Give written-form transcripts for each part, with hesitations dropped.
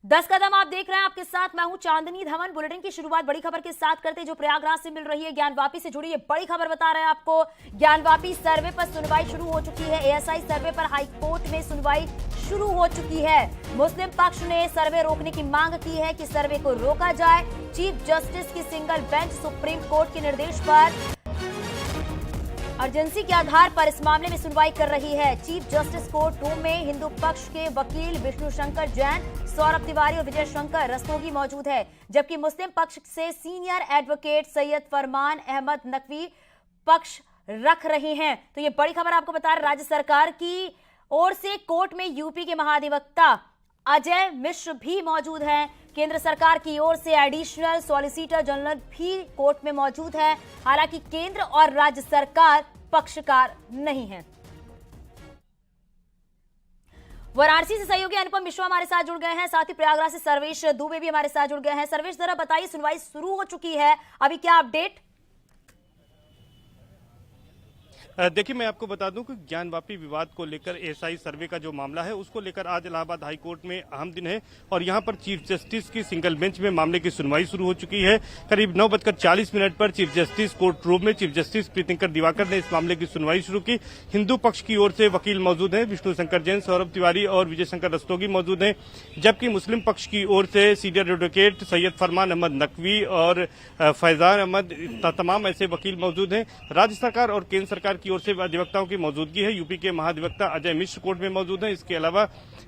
10 कदम आप देख रहे हैं, आपके साथ मैं हूं चांदनी धवन। बुलेटिन की शुरुआत बड़ी खबर के साथ करते जो प्रयागराज से मिल रही है। ज्ञानवापी से जुड़ी ये बड़ी खबर बता रहे हैं आपको। ज्ञानवापी सर्वे पर सुनवाई शुरू हो चुकी है। एएसआई सर्वे पर हाईकोर्ट में सुनवाई शुरू हो चुकी है। मुस्लिम पक्ष ने सर्वे रोकने की मांग की है कि सर्वे को रोका जाए। चीफ जस्टिस की सिंगल बेंच सुप्रीम कोर्ट के निर्देश पर अर्जेंसी के आधार पर इस मामले में सुनवाई कर रही है। चीफ जस्टिस कोर्ट रूम में हिंदू पक्ष के वकील विष्णु शंकर जैन, सौरभ तिवारी और विजय शंकर रस्तोगी मौजूद है, जबकि मुस्लिम पक्ष से सीनियर एडवोकेट सैयद फरमान अहमद नकवी पक्ष रख रहे हैं। तो ये बड़ी खबर आपको बता रहे, राज्य सरकार की ओर से कोर्ट में यूपी के महाधिवक्ता अजय मिश्र भी मौजूद हैं। केंद्र सरकार की ओर से एडिशनल सॉलिसिटर जनरल भी कोर्ट में मौजूद है। हालांकि केंद्र और राज्य सरकार पक्षकार नहीं है। वाराणसी से सहयोगी अनुपम मिश्रा हमारे साथ जुड़ गए हैं, साथ ही प्रयागराज से सर्वेश दुबे भी हमारे साथ जुड़ गए हैं। सर्वेश, जरा बताइए, सुनवाई शुरू हो चुकी है, अभी क्या अपडेट? देखिए, मैं आपको बता दूं कि ज्ञानवापी विवाद को लेकर एएसआई सर्वे का जो मामला है उसको लेकर आज इलाहाबाद हाई कोर्ट में अहम दिन है और यहां पर चीफ जस्टिस की सिंगल बेंच में मामले की सुनवाई शुरू हो चुकी है। करीब 9:40 पर चीफ जस्टिस कोर्ट रूम में चीफ जस्टिस प्रीतिंकर दिवाकर ने इस मामले की सुनवाई शुरू की। हिंदू पक्ष की ओर से वकील मौजूद हैं, विष्णु शंकर जैन, सौरभ तिवारी और विजय शंकर रस्तोगी मौजूद हैं, जबकि मुस्लिम पक्ष की ओर से सीनियर एडवोकेट सैयद फरमान अहमद नकवी और फैजान अहमद, तमाम ऐसे वकील मौजूद हैं। राज्य सरकार और केंद्र सरकार की ओर से अधिवक्ताओं की मौजूदगी है। यूपी के महाधिवक्ता अजय मिश्र कोर्ट में मौजूद हैं। इसके अलावा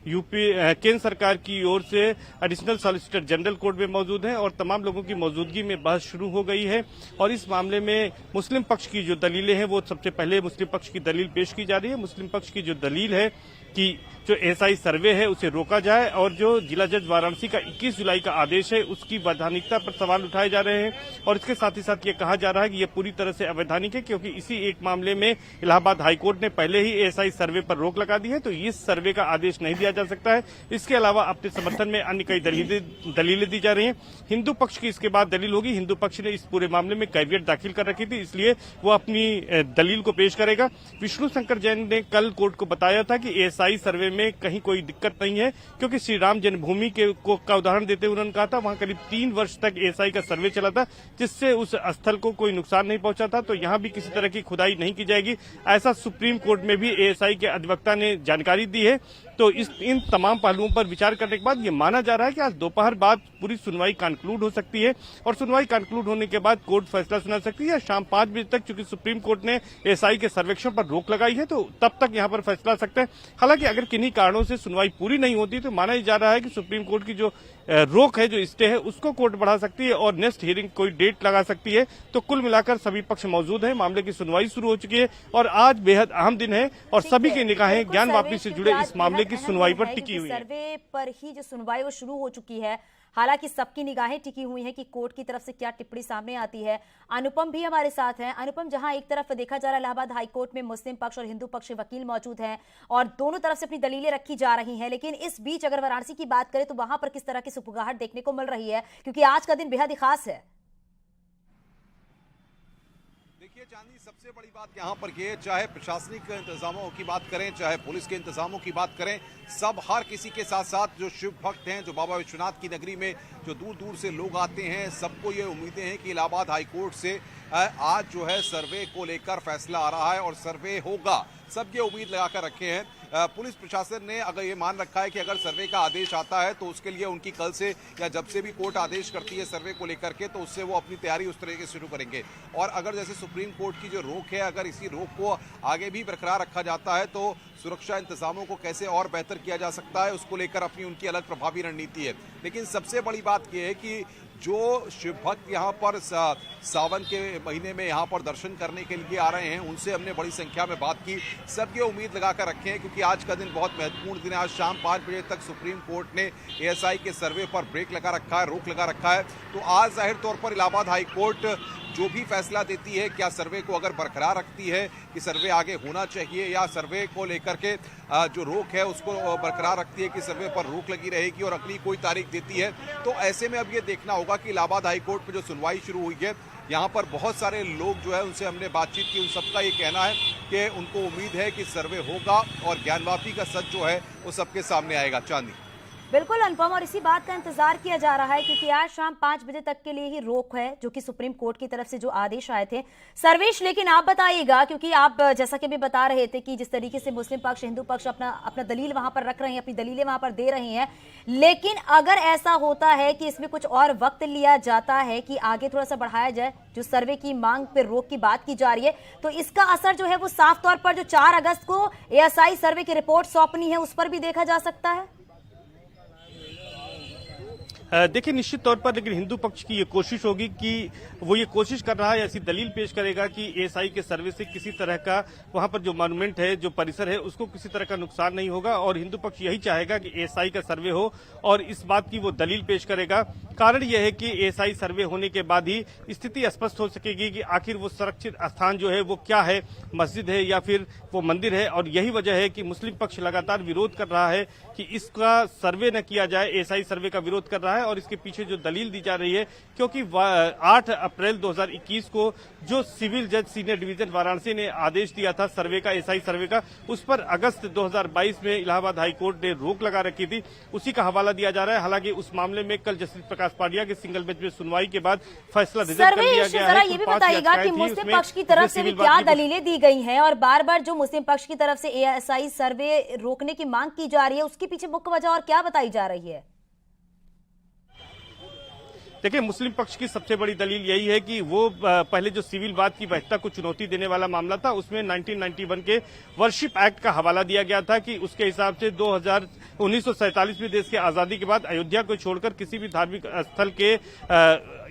केंद्र सरकार की ओर से एडिशनल सॉलिसिटर जनरल कोर्ट में मौजूद हैं और तमाम लोगों की मौजूदगी में बहस शुरू हो गई है। और इस मामले में मुस्लिम पक्ष की जो दलीलें हैं वो सबसे पहले मुस्लिम पक्ष की दलील पेश की जा रही है। मुस्लिम पक्ष की जो दलील है कि जो एएसआई सर्वे है उसे रोका जाए और जो जिला जज वाराणसी का 21 जुलाई का आदेश है उसकी वैधानिकता पर सवाल उठाए जा रहे हैं। और इसके साथ ही साथ ये कहा जा रहा है कि ये पूरी तरह से अवैधानिक है, क्योंकि इसी एक मामले में इलाहाबाद हाईकोर्ट ने पहले ही एएसआई सर्वे पर रोक लगा दी है, तो इस सर्वे का आदेश नहीं दिया जा सकता है। इसके अलावा अपने समर्थन में अन्य कई दलीलें दी जा रही हैं। हिंदू पक्ष की इसके बाद दलील होगी। हिंदू पक्ष ने इस पूरे मामले में कैविएट दाखिल कर रखी थी, इसलिए वो अपनी दलील को पेश करेगा। विष्णु शंकर जैन ने कल कोर्ट को बताया था कि एएसआई सर्वे में कहीं कोई दिक्कत नहीं है, क्योंकि श्री राम जन्मभूमि का उदाहरण देते हुए उन्होंने कहा था वहां करीब 3 वर्ष तक एएसआई का सर्वे चला था, जिससे उस स्थल को कोई नुकसान नहीं पहुंचा था, तो यहां भी किसी तरह की खुदाई नहीं की जाएगी, ऐसा सुप्रीम कोर्ट में भी एएसआई के अधिवक्ता ने जानकारी दी है। तो इन तमाम पहलुओं पर विचार करने के बाद ये माना जा रहा है कि आज दोपहर बाद पूरी सुनवाई कंक्लूड हो सकती है और सुनवाई कंक्लूड होने के बाद कोर्ट फैसला सुना सकती है। शाम 5 बजे तक चूंकि सुप्रीम कोर्ट ने एएसआई के सर्वेक्षण पर रोक लगाई है, तो तब तक यहां पर फैसला सकता है। हालांकि अगर किन्हीं कारणों से सुनवाई पूरी नहीं होती तो माना जा रहा है कि सुप्रीम कोर्ट की जो रोक है, जो स्टे है, उसको कोर्ट बढ़ा सकती है और नेक्स्ट हियरिंग कोई डेट लगा सकती है। तो कुल मिलाकर सभी पक्ष मौजूद हैं, मामले की सुनवाई शुरू हो चुकी है और आज बेहद अहम दिन है और सभी की निगाहें ज्ञानवापी से जुड़े इस मामले की सुनवाई पर टिकी हुई है। सर्वे पर ही जो सुनवाई वो शुरू हो चुकी है, हालांकि सबकी निगाहें टिकी हुई हैं कि कोर्ट की तरफ से क्या टिप्पणी सामने आती है। अनुपम भी हमारे साथ हैं। अनुपम, जहां एक तरफ देखा जा रहा है इलाहाबाद हाईकोर्ट में मुस्लिम पक्ष और हिंदू पक्ष वकील मौजूद हैं और दोनों तरफ से अपनी दलीलें रखी जा रही हैं, लेकिन इस बीच अगर वाराणसी की बात करें तो वहां पर किस तरह की सुपगाहट देखने को मिल रही है, क्योंकि आज का दिन बेहद ही खास है। देखिए चांदी, सबसे बड़ी बात यहाँ पर ये, चाहे प्रशासनिक इंतजामों की बात करें, चाहे पुलिस के इंतजामों की बात करें, सब हर किसी के साथ साथ जो शिव भक्त हैं, जो बाबा विश्वनाथ की नगरी में जो दूर दूर से लोग आते हैं, सबको ये उम्मीदें हैं कि इलाहाबाद हाईकोर्ट से आज जो है सर्वे को लेकर फैसला आ रहा है और सर्वे होगा। सब ये उम्मीद लगाकर रखे हैं। पुलिस प्रशासन ने अगर ये मान रखा है कि अगर सर्वे का आदेश आता है तो उसके लिए उनकी कल से या जब से भी कोर्ट आदेश करती है सर्वे को लेकर के, तो उससे वो अपनी तैयारी उस तरीके से शुरू करेंगे। और अगर जैसे सुप्रीम कोर्ट की जो रोक है, अगर इसी रोक को आगे भी बरकरार रखा जाता है तो सुरक्षा इंतजामों को कैसे और बेहतर किया जा सकता है, उसको लेकर अपनी उनकी अलग प्रभावी रणनीति है। लेकिन सबसे बड़ी बात यह है कि जो शिव भक्त यहाँ पर सावन के महीने में यहाँ पर दर्शन करने के लिए आ रहे हैं, उनसे हमने बड़ी संख्या में बात की। सब ये उम्मीद लगाकर रखे हैं, क्योंकि आज का दिन बहुत महत्वपूर्ण दिन है। आज शाम 5 बजे तक सुप्रीम कोर्ट ने एएसआई के सर्वे पर ब्रेक लगा रखा है, रोक लगा रखा है। तो आज जाहिर तौर पर इलाहाबाद हाई कोर्ट जो भी फैसला देती है, क्या सर्वे को अगर बरकरार रखती है कि सर्वे आगे होना चाहिए, या सर्वे को लेकर के जो रोक है उसको बरकरार रखती है कि सर्वे पर रोक लगी रहेगी और अगली कोई तारीख देती है। तो ऐसे में अब ये देखना होगा कि इलाहाबाद हाईकोर्ट में जो सुनवाई शुरू हुई है, यहाँ पर बहुत सारे लोग जो है उनसे हमने बातचीत की, उन सबका ये कहना है कि उनको उम्मीद है कि सर्वे होगा और ज्ञानवापी का सच जो है वो सबके सामने आएगा। चांदी। बिल्कुल अनुपम, और इसी बात का इंतजार किया जा रहा है क्योंकि आज शाम 5 बजे तक के लिए ही रोक है, जो कि सुप्रीम कोर्ट की तरफ से जो आदेश आए थे। सर्वेश, लेकिन आप बताइएगा, क्योंकि आप जैसा कि भी बता रहे थे कि जिस तरीके से मुस्लिम पक्ष हिंदू पक्ष अपना दलील वहां पर रख रहे हैं, अपनी दलीलें वहां पर दे रहे हैं, लेकिन अगर ऐसा होता है कि इसमें कुछ और वक्त लिया जाता है कि आगे थोड़ा सा बढ़ाया जाए, जो सर्वे की मांग पर रोक की बात की जा रही है, तो इसका असर जो है वो साफ तौर पर जो 4 अगस्त को एएसआई सर्वे की रिपोर्ट सौंपनी है उस पर भी देखा जा सकता है। देखिए, निश्चित तौर पर लेकिन हिंदू पक्ष की ये कोशिश होगी कि वो ये कोशिश कर रहा है, ऐसी दलील पेश करेगा कि एएसआई के सर्वे से किसी तरह का वहां पर जो मॉन्यूमेंट है, जो परिसर है, उसको किसी तरह का नुकसान नहीं होगा, और हिंदू पक्ष यही चाहेगा कि एएसआई का सर्वे हो और इस बात की वो दलील पेश करेगा। कारण यह है कि एएसआई सर्वे होने के बाद ही स्थिति स्पष्ट हो सकेगी कि आखिर वो सुरक्षित स्थान जो है वो क्या है, मस्जिद है या फिर वो मंदिर है। और यही वजह है कि मुस्लिम पक्ष लगातार विरोध कर रहा है कि इसका सर्वे न किया जाए, एएसआई सर्वे का विरोध कर रहा है। और इसके पीछे जो दलील दी जा रही है, क्योंकि 8 अप्रैल 2021 को जो सिविल जज सीनियर डिवीजन वाराणसी ने आदेश दिया था सर्वे का, एएसआई सर्वे का, उस पर अगस्त 2022 में इलाहाबाद हाईकोर्ट ने रोक लगा रखी थी, उसी का हवाला दिया जा रहा है। हालांकि उस मामले में कल जस्टिस प्रकाश पांड्या के सिंगल बेंच में सुनवाई के बाद फैसला रिजर्व कर लिया गया है। ये भी बताइएगा कि मुस्लिम पक्ष की तरफ से भी क्या दलीलें दी गई हैं, और बार बार जो मुस्लिम पक्ष की तरफ से एएसआई सर्वे रोकने की मांग की जा रही है, उसके पीछे मुख्य वजह और क्या बताई जा रही है? देखिए, मुस्लिम पक्ष की सबसे बड़ी दलील यही है कि वो पहले जो सिविल वाद की वैधता को चुनौती देने वाला मामला था, उसमें 1991 के वर्शिप एक्ट का हवाला दिया गया था कि उसके हिसाब से 1947 में देश की आजादी के बाद अयोध्या को छोड़कर किसी भी धार्मिक स्थल के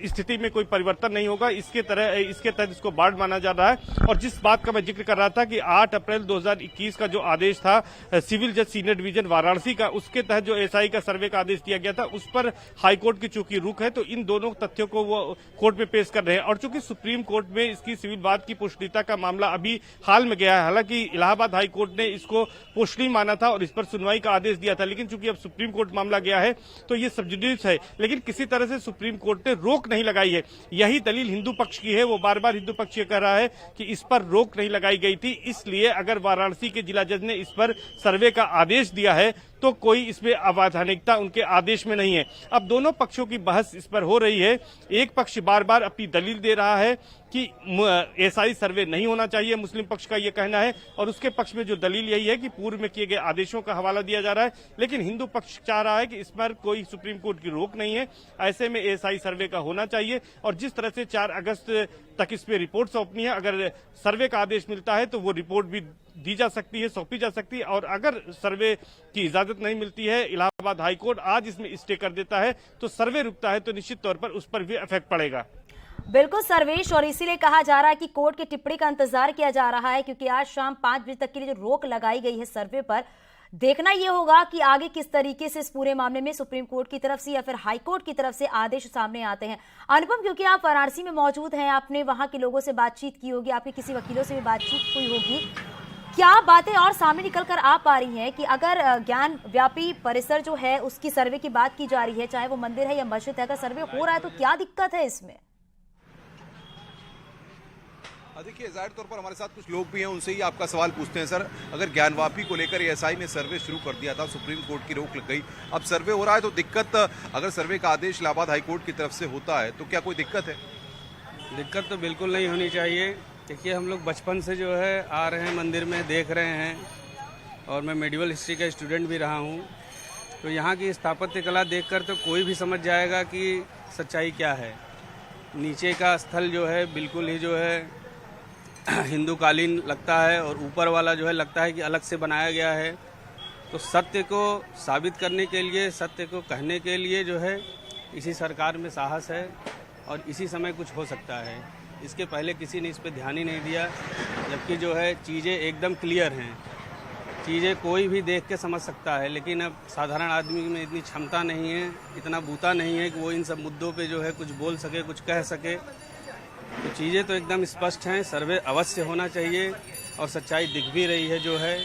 स्थिति में कोई परिवर्तन नहीं होगा। इसके तहत इसको बाढ़ माना जा रहा है। और जिस बात का मैं जिक्र कर रहा था कि 8 अप्रैल 2021 का जो आदेश था सिविल जज सीनियर डिवीजन वाराणसी का, उसके तहत जो एएसआई का सर्वे का आदेश दिया गया था, उस पर हाईकोर्ट की चूंकि रुख है, तो इन दोनों तथ्यों को वो कोर्ट में पेश कर रहे हैं। और चूंकि सुप्रीम कोर्ट में इसकी सिविल वाद की पुष्टिता का मामला अभी हाल में गया है, हालांकि इलाहाबाद हाईकोर्ट ने इसको पुष्टि माना था और इस पर सुनवाई का आदेश दिया था, लेकिन चूंकि अब सुप्रीम कोर्ट मामला गया है तो ये सब जुडिस है, लेकिन किसी तरह से सुप्रीम कोर्ट ने रोक नहीं लगाई है। यही दलील हिंदू पक्ष की है। वो बार बार हिंदू पक्ष ये कह रहा है कि इस पर रोक नहीं लगाई गई थी, इसलिए अगर वाराणसी के जिला जज ने इस पर सर्वे का आदेश दिया है तो कोई इसमें अवैधानिकता उनके आदेश में नहीं है। अब दोनों पक्षों की बहस इस पर हो रही है। एक पक्ष बार बार अपनी दलील दे रहा है कि एएसआई सर्वे नहीं होना चाहिए, मुस्लिम पक्ष का यह कहना है, और उसके पक्ष में जो दलील यही है कि पूर्व में किए गए आदेशों का हवाला दिया जा रहा है। लेकिन हिंदू पक्ष चाह रहा है कि इस पर कोई सुप्रीम कोर्ट की रोक नहीं है, ऐसे में एएसआई सर्वे का होना चाहिए। और जिस तरह से 4 अगस्त तक इस पर रिपोर्ट सौंपनी है, अगर सर्वे का आदेश मिलता है तो वो रिपोर्ट भी दी जा सकती है, सौंपी जा सकती है। और अगर सर्वे की इजाजत नहीं मिलती है, इलाहाबाद हाईकोर्ट आज इसमें स्टे कर देता है, तो सर्वे रुकता है, तो निश्चित तौर पर उस पर भी इफेक्ट पड़ेगा। बिल्कुल सर्वेश, और इसीलिए कहा जा रहा है कि कोर्ट की टिप्पणी का इंतजार किया जा रहा है, क्योंकि आज शाम 5 बजे तक के लिए जो रोक लगाई गई है सर्वे पर, देखना यह होगा कि आगे किस तरीके से इस पूरे मामले में सुप्रीम कोर्ट की तरफ से या फिर हाई कोर्ट की तरफ से आदेश सामने आते हैं। अनुपम, क्योंकि आप वाराणसी में मौजूद हैं, आपने वहां के लोगों से बातचीत की होगी, आपके किसी वकीलों से भी बातचीत हुई होगी, क्या बातें और सामने निकल कर आ पा रही हैं कि अगर ज्ञान व्यापी परिसर जो है उसकी सर्वे की बात की जा रही है, चाहे वो मंदिर है या मस्जिद है, अगर सर्वे हो रहा है तो क्या दिक्कत है इसमें? देखिए, जाहिर तौर पर हमारे साथ कुछ लोग भी हैं, उनसे ही आपका सवाल पूछते हैं। सर, अगर ज्ञानवापी को लेकर एएसआई ने सर्वे शुरू कर दिया था, सुप्रीम कोर्ट की रोक लग गई, अब सर्वे हो रहा है, तो दिक्कत, अगर सर्वे का आदेश इलाहाबाद हाईकोर्ट की तरफ से होता है तो क्या कोई दिक्कत है? दिक्कत तो बिल्कुल नहीं होनी चाहिए। देखिए, हम लोग बचपन से जो है आ रहे हैं, मंदिर में देख रहे हैं, और मैं मेडिवल हिस्ट्री का स्टूडेंट भी रहा हूँ, तो यहाँ की स्थापत्य कला देखकर तो कोई भी समझ जाएगा कि सच्चाई क्या है। नीचे का स्थल जो है बिल्कुल ही जो है हिंदू कालीन लगता है, और ऊपर वाला जो है लगता है कि अलग से बनाया गया है। तो सत्य को साबित करने के लिए, सत्य को कहने के लिए जो है इसी सरकार में साहस है, और इसी समय कुछ हो सकता है। इसके पहले किसी ने इस पे ध्यान ही नहीं दिया, जबकि जो है चीज़ें एकदम क्लियर हैं, चीज़ें कोई भी देख के समझ सकता है। लेकिन अब साधारण आदमी में इतनी क्षमता नहीं है, इतना बूता नहीं है कि वो इन सब मुद्दों पे जो है कुछ बोल सके, कुछ कह सके। तो चीज़ें तो एकदम स्पष्ट हैं, सर्वे अवश्य होना चाहिए, और सच्चाई दिख भी रही है जो है।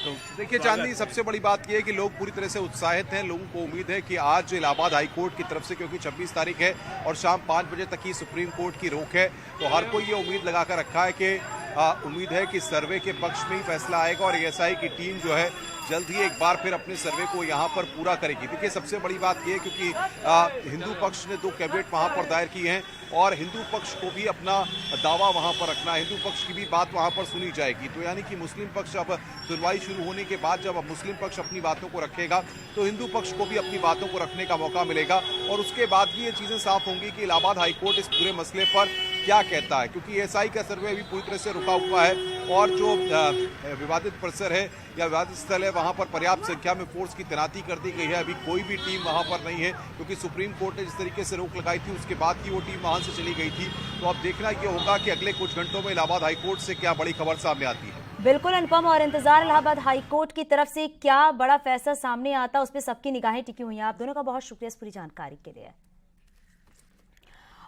तो देखिए चांदनी, सबसे बड़ी बात यह है कि लोग पूरी तरह से उत्साहित हैं। लोगों को उम्मीद है कि आज इलाहाबाद हाईकोर्ट की तरफ से, क्योंकि 26 तारीख है और शाम 5 बजे तक ही सुप्रीम कोर्ट की रोक है, तो हर कोई ये उम्मीद लगाकर रखा है कि उम्मीद है कि सर्वे के पक्ष में ही फैसला आएगा और एएसआई की टीम जो है जल्द ही एक बार फिर अपने सर्वे को यहाँ पर पूरा करेगी। देखिए सबसे बड़ी बात यह है क्योंकि हिंदू पक्ष ने 2 कैविएट वहाँ पर दायर की हैं और हिंदू पक्ष को भी अपना दावा वहाँ पर रखना है, हिंदू पक्ष की भी बात वहाँ पर सुनी जाएगी। तो यानी कि मुस्लिम पक्ष अब सुनवाई शुरू होने के बाद जब मुस्लिम पक्ष अपनी बातों को रखेगा तो हिंदू पक्ष को भी अपनी बातों को रखने का मौका मिलेगा और उसके बाद भी ये चीज़ें साफ होंगी कि इलाहाबाद हाईकोर्ट इस पूरे मसले पर क्या कहता है, क्योंकि एएसआई का सर्वे अभी पूरी तरह से रुका हुआ है और जो विवादित परिसर है या विवादित स्थल है वहां पर पर्याप्त संख्या में फोर्स की तैनाती कर दी गई है। अभी कोई भी टीम वहां पर नहीं है क्योंकि सुप्रीम कोर्ट ने जिस तरीके से रोक लगाई थी उसके बाद की वो टीम वहां से चली गई थी। तो अब देखना ये होगा कि अगले कुछ घंटों में इलाहाबाद हाईकोर्ट से क्या बड़ी खबर सामने आती है। बिल्कुल अनुपम, और इंतजार इलाहाबाद हाईकोर्ट की तरफ से क्या बड़ा फैसला सामने आता है उस पर सबकी निगाहें टिकी हुई हैं। आप दोनों का बहुत शुक्रिया इस पूरी जानकारी के लिए।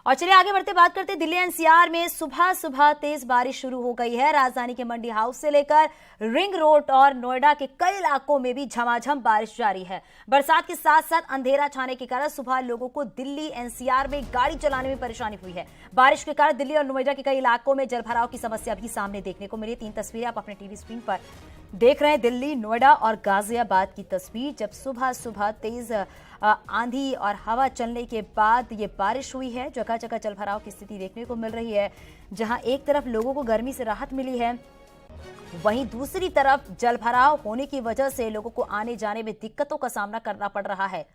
और चलिए आगे बढ़ते बात करते दिल्ली एनसीआर में सुबह सुबह तेज बारिश शुरू हो गई है। राजधानी के मंडी हाउस से लेकर रिंग रोड और नोएडा के कई इलाकों में भी झमाझम बारिश जारी है। बरसात के साथ साथ अंधेरा छाने के कारण सुबह लोगों को दिल्ली एनसीआर में गाड़ी चलाने में परेशानी हुई है। बारिश के कारण दिल्ली और नोएडा के कई इलाकों में जलभराव की समस्या भी सामने देखने को मिली। 3 तस्वीरें आप अपने टीवी स्क्रीन पर देख रहे हैं, दिल्ली, नोएडा और गाजियाबाद की तस्वीर, जब सुबह सुबह तेज आंधी और हवा चलने के बाद ये बारिश हुई है। जगह जगह जलभराव की स्थिति देखने को मिल रही है। जहां एक तरफ लोगों को गर्मी से राहत मिली है, वहीं दूसरी तरफ जलभराव होने की वजह से लोगों को आने जाने में दिक्कतों का सामना करना पड़ रहा है।